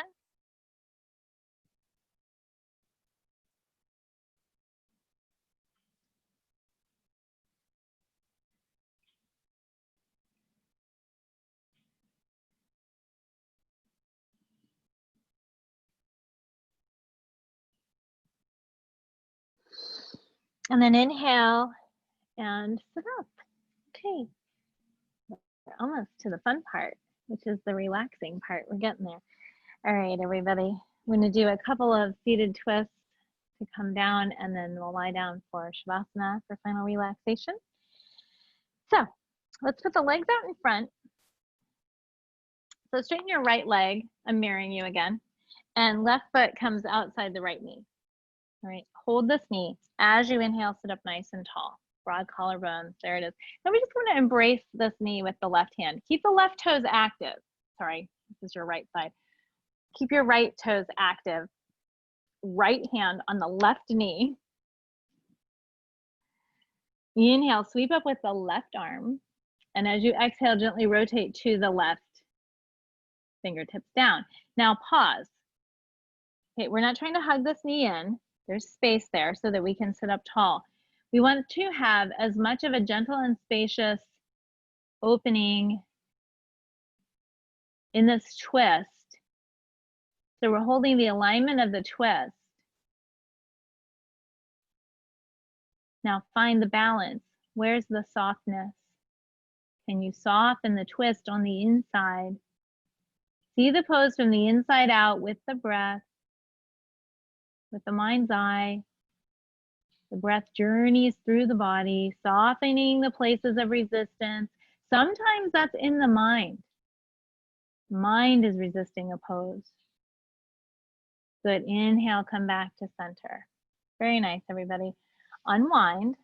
And then inhale and sit up. Okay, we're almost to the fun part, which is the relaxing part. We're getting there. All right, everybody. I'm going to do a couple of seated twists to come down, and then we'll lie down for Shavasana for final relaxation. So let's put the legs out in front. So straighten your right leg. I'm mirroring you again. And left foot comes outside the right knee. All right, hold this knee. As you inhale, sit up nice and tall. Broad collarbones, there it is. Now we're just going to embrace this knee with the left hand. Keep the left toes active. Sorry, this is your right side. Keep your right toes active. Right hand on the left knee. Inhale, sweep up with the left arm. And as you exhale, gently rotate to the left. Fingertips down. Now pause. Okay, we're not trying to hug this knee in. There's space there so that we can sit up tall. We want to have as much of a gentle and spacious opening in this twist. So we're holding the alignment of the twist. Now find the balance. Where's the softness? Can you soften the twist on the inside? See the pose from the inside out with the breath, with the mind's eye. The breath journeys through the body, softening the places of resistance. Sometimes that's in the mind. Mind is resisting a pose. Good. Inhale, come back to center. Very nice, everybody. Unwind.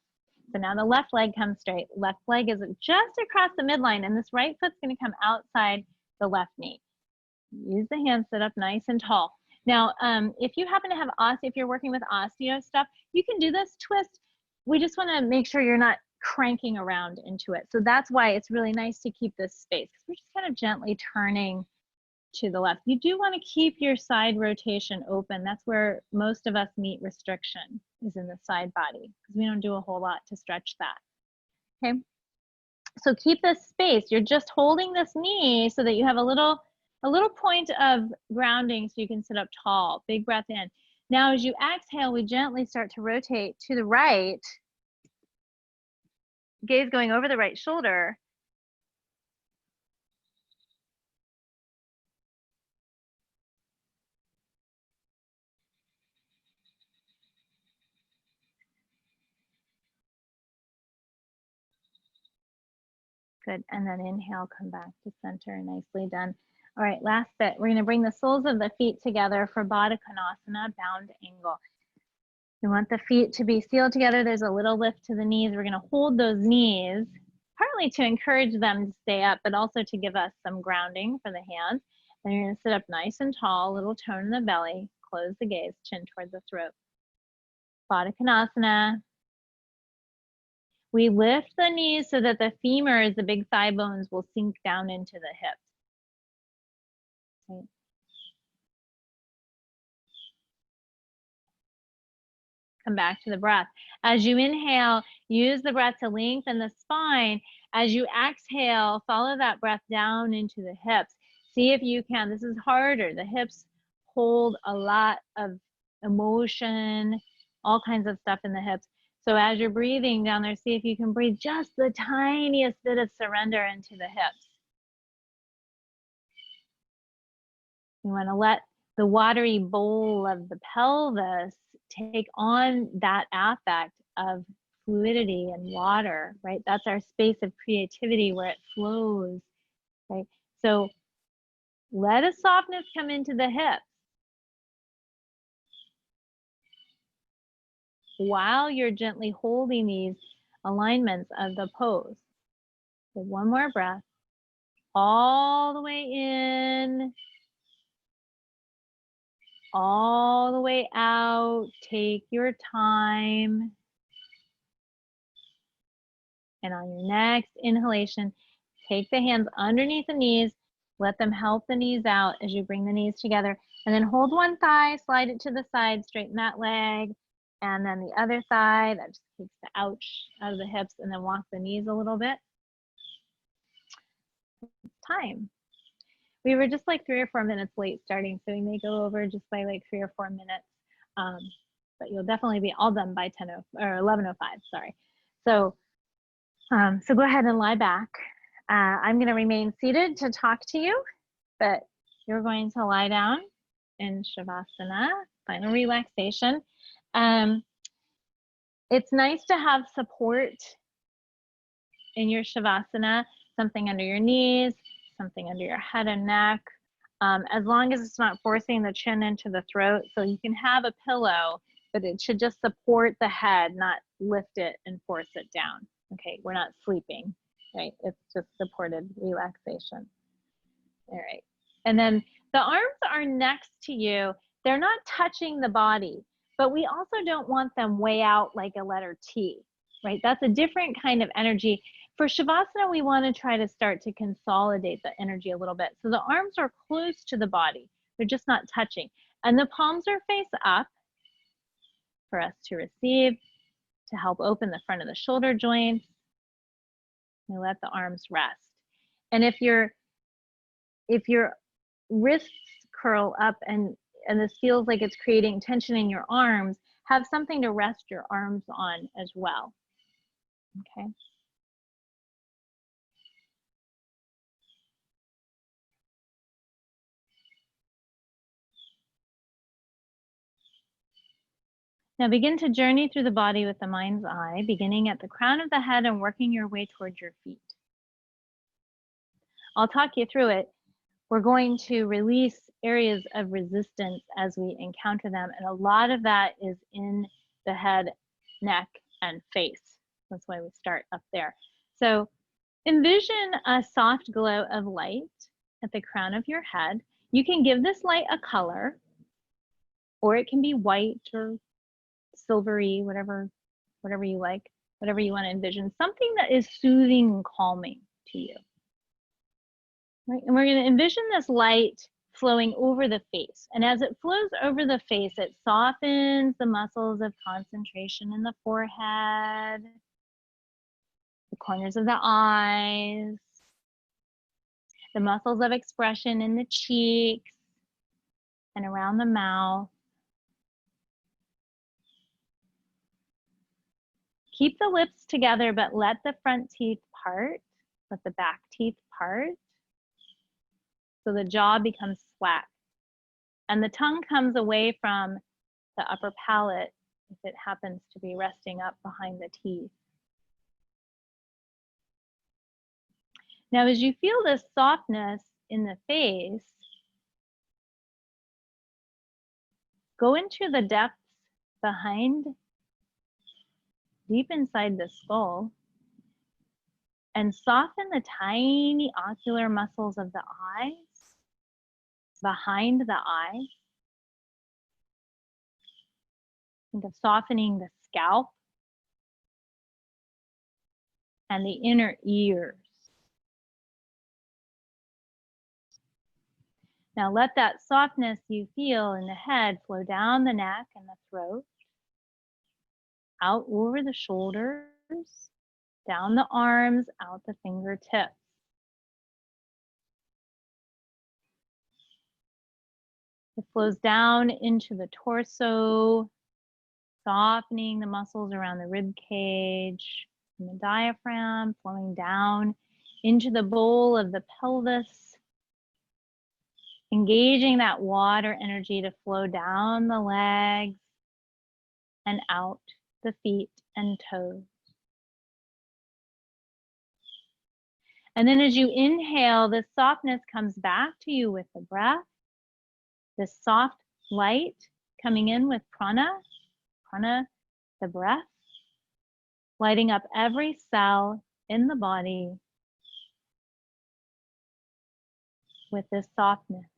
So now the left leg comes straight. Left leg is just across the midline, and this right foot's going to come outside the left knee. Use the hands, sit up nice and tall. Now, if you happen to have if you're working with osteo stuff, you can do this twist. We just want to make sure you're not cranking around into it. So that's why it's really nice to keep this space. We're just kind of gently turning to the left. You do want to keep your side rotation open. That's where most of us meet restriction, is in the side body, because we don't do a whole lot to stretch that. Okay. So keep this space. You're just holding this knee so that you have a little point of grounding so you can sit up tall. Big breath in. Now as you exhale, we gently start to rotate to the right. Gaze going over the right shoulder. Good, and then inhale, come back to center, nicely done. All right, last bit. We're gonna bring the soles of the feet together for Baddha Konasana, bound angle. We want the feet to be sealed together. There's a little lift to the knees. We're gonna hold those knees, partly to encourage them to stay up, but also to give us some grounding for the hands. Then you're gonna sit up nice and tall, little tone in the belly, close the gaze, chin towards the throat. Baddha Konasana. We lift the knees so that the femurs, the big thigh bones, will sink down into the hips. Okay. Come back to the breath. As you inhale, use the breath to lengthen the spine. As you exhale, follow that breath down into the hips. See if you can. This is harder. The hips hold a lot of emotion, all kinds of stuff in the hips. So as you're breathing down there, see if you can breathe just the tiniest bit of surrender into the hips. You want to let the watery bowl of the pelvis take on that affect of fluidity and water, right? That's our space of creativity where it flows, right? So let a softness come into the hips while you're gently holding these alignments of the pose. So one more breath, all the way in, all the way out. Take your time. And on your next inhalation, take the hands underneath the knees, let them help the knees out as you bring the knees together, and then hold one thigh, slide it to the side, straighten that leg, and then the other thigh, that just takes the ouch out of the hips, and then walk the knees a little bit. It's time. We were just like 3 or 4 minutes late starting, so we may go over just by like 3 or 4 minutes, but you'll definitely be all done by 11:05, sorry. So go ahead and lie back. I'm going to remain seated to talk to you, but you're going to lie down in Shavasana, final relaxation. It's nice to have support in your Shavasana, something under your knees, something under your head and neck, as long as it's not forcing the chin into the throat. So you can have a pillow, but it should just support the head, not lift it and force it down. Okay, we're not sleeping, right? It's just supported relaxation. All right, and then the arms are next to you. They're not touching the body, but we also don't want them way out like a letter T, right? That's a different kind of energy. For Shavasana, we want to try to start to consolidate the energy a little bit. So the arms are close to the body. They're just not touching. And the palms are face up. for us to receive to help open the front of the shoulder joints. We let the arms rest. And if your wrists curl up and this feels like it's creating tension in your arms, have something to rest your arms on as well. Okay. Now begin to journey through the body with the mind's eye, beginning at the crown of the head and working your way towards your feet. I'll talk you through it. We're going to release areas of resistance as we encounter them, and a lot of that is in the head, neck, and face. That's why we start up there. So envision a soft glow of light at the crown of your head. You can give this light a color, or it can be white or silvery, whatever you like, whatever you want to envision, something that is soothing and calming to you. Right? And we're going to envision this light flowing over the face. And as it flows over the face, it softens the muscles of concentration in the forehead, the corners of the eyes, the muscles of expression in the cheeks and around the mouth. Keep the lips together, but let the front teeth part, let the back teeth part, so the jaw becomes flat. And the tongue comes away from the upper palate if it happens to be resting up behind the teeth. Now, as you feel this softness in the face, go into the depths behind, deep inside the skull, and soften the tiny ocular muscles of the eyes, behind the eye. Think of softening the scalp and the inner ears. Now let that softness you feel in the head flow down the neck and the throat, out over the shoulders, down the arms, out the fingertips. It flows down into the torso, softening the muscles around the rib cage and the diaphragm, flowing down into the bowl of the pelvis, engaging that water energy to flow down the legs and out the feet and toes. And then as you inhale, this softness comes back to you with the breath. This soft light coming in with prana, the breath, lighting up every cell in the body with this softness.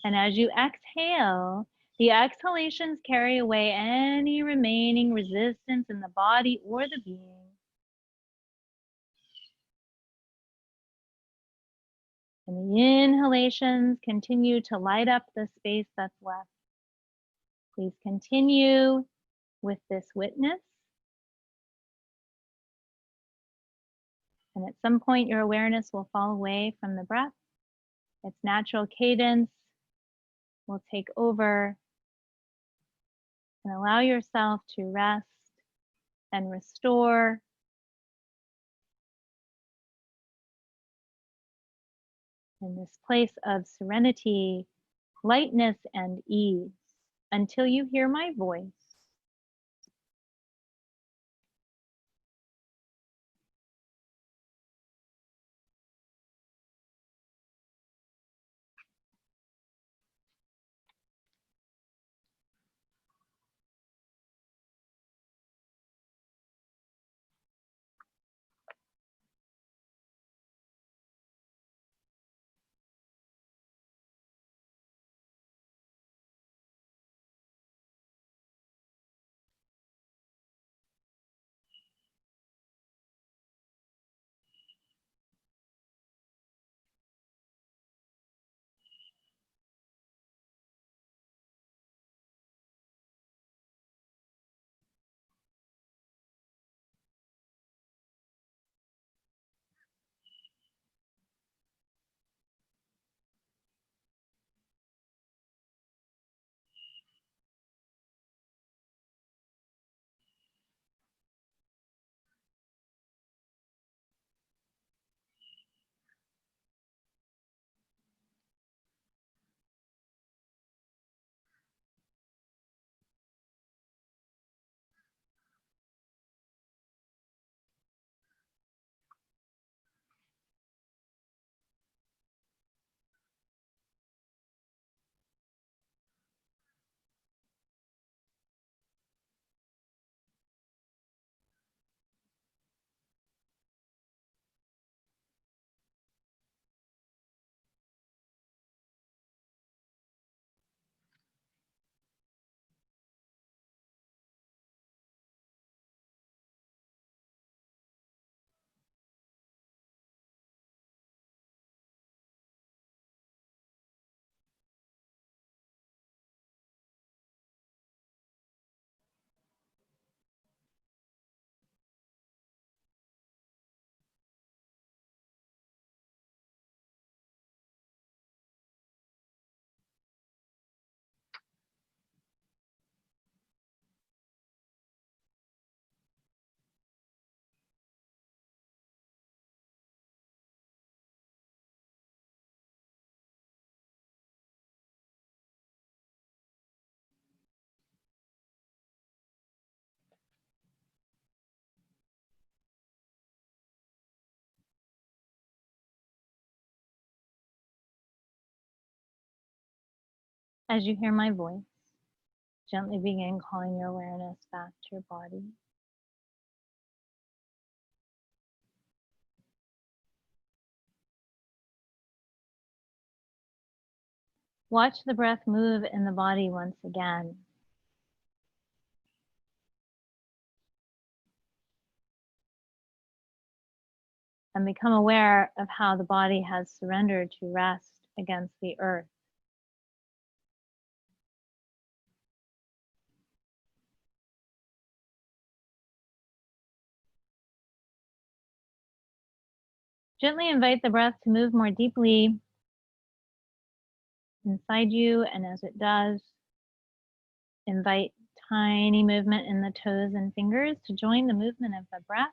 And as you exhale, the exhalations carry away any remaining resistance in the body or the being. And the inhalations continue to light up the space that's left. Please continue with this witness. And at some point, your awareness will fall away from the breath. Its natural cadence will take over, and allow yourself to rest and restore. In this place of serenity, lightness, and ease until you hear my voice. As you hear my voice, gently begin calling your awareness back to your body. Watch the breath move in the body once again. And become aware of how the body has surrendered to rest against the earth. Gently invite the breath to move more deeply inside you, and as it does, invite tiny movement in the toes and fingers to join the movement of the breath.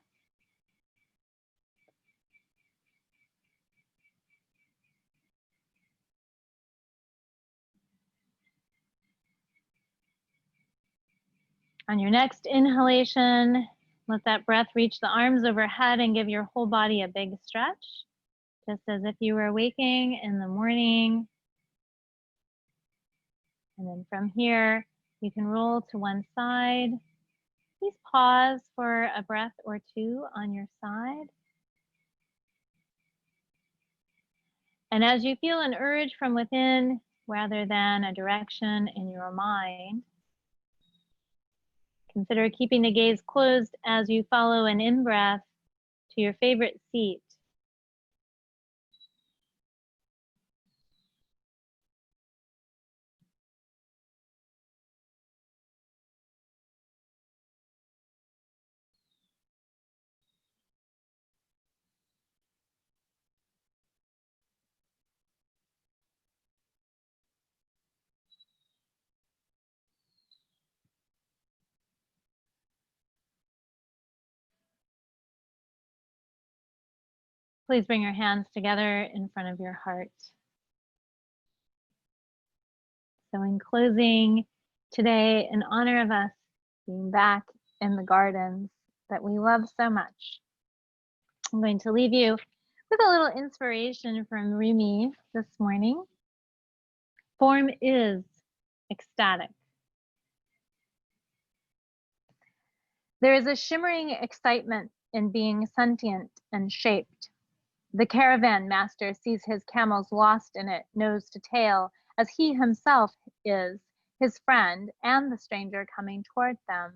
On your next inhalation, let that breath reach the arms overhead and give your whole body a big stretch, just as if you were waking in the morning. And then from here, you can roll to one side. Please pause for a breath or two on your side. And as you feel an urge from within, rather than a direction in your mind, consider keeping the gaze closed as you follow an in-breath to your favorite seat. Please bring your hands together in front of your heart. So in closing today, in honor of us being back in the gardens that we love so much, I'm going to leave you with a little inspiration from Rumi this morning. Form is ecstatic. There is a shimmering excitement in being sentient and shaped. The caravan master sees his camels lost in it, nose to tail, as he himself is, his friend, and the stranger coming toward them.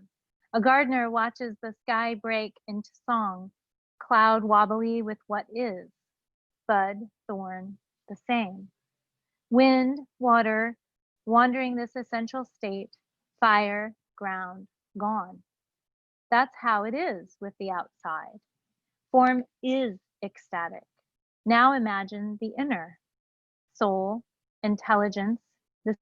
A gardener watches the sky break into song, cloud wobbly with what is, bud, thorn, the same. Wind, water, wandering this essential state, fire, ground, gone. That's how it is with the outside. Form is ecstatic. Now imagine the inner, soul, intelligence, the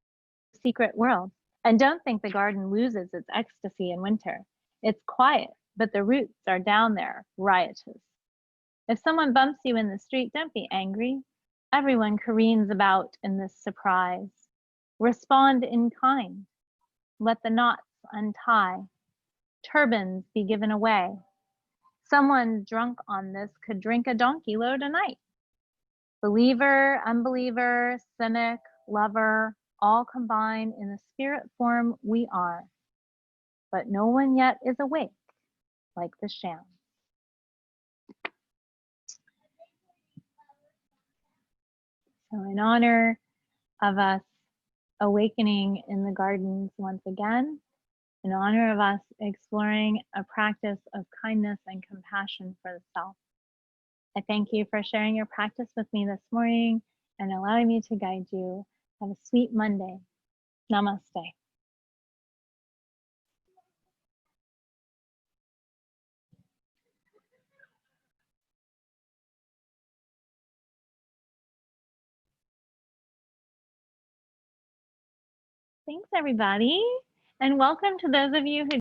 secret world. And don't think the garden loses its ecstasy in winter. It's quiet, but the roots are down there, riotous. If someone bumps you in the street, don't be angry. Everyone careens about in this surprise. Respond in kind. Let the knots untie. Turbans be given away. Someone drunk on this could drink a donkey load a night. Believer, unbeliever, cynic, lover, all combine in the spirit form we are. But no one yet is awake like the sham. So in honor of us awakening in the gardens once again, in honor of us exploring a practice of kindness and compassion for the self, I thank you for sharing your practice with me this morning and allowing me to guide you. Have a sweet Monday. Namaste. Thanks, everybody. And welcome to those of you who